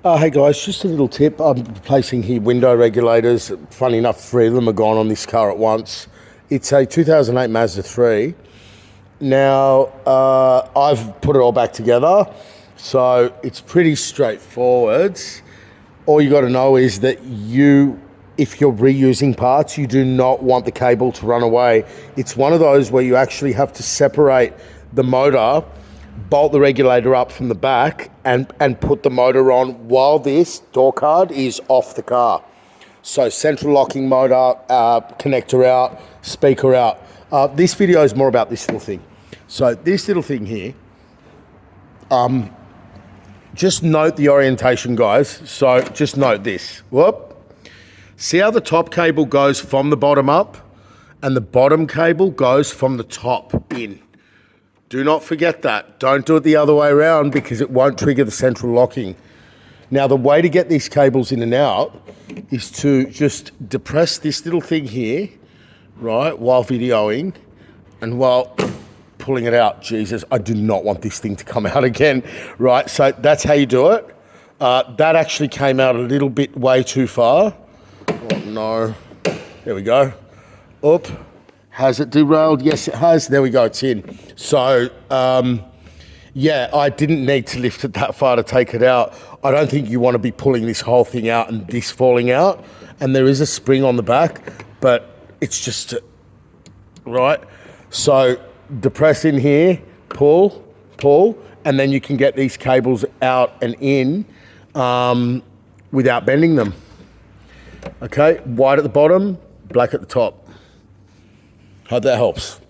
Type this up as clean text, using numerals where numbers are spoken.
Hey guys, just a little tip. I'm replacing here window regulators. Funny enough, 3 of them are gone on this car at once. It's a 2008 Mazda 3. Now, I've put it all back together, so it's pretty straightforward. All you got to know is that if you're reusing parts, you do not want the cable to run away. It's one of those where you actually have to separate the motor, bolt the regulator up from the back and put the motor on while this door card is off the car. So central locking motor, connector out, speaker out. This video is more about this little thing. So this little thing here, just note the orientation, guys. So just note this. Whoop. See how the top cable goes from the bottom up and the bottom cable goes from the top in. Do not forget that. Don't do it the other way around because it won't trigger the central locking. Now, the way to get these cables in and out is to just depress this little thing here, right, while videoing and while pulling it out. Jesus, I do not want this thing to come out again, right? So that's how you do it. That actually came out a little bit way too far. Oh, no. There we go. Up. Has it derailed? Yes, it has. There we go. It's in. So, yeah, I didn't need to lift it that far to take it out. I don't think you want to be pulling this whole thing out and this falling out. And there is a spring on the back, but it's just, right? So depress in here, pull, and then you can get these cables out and in without bending them. Okay, white at the bottom, black at the top. Hope that helps.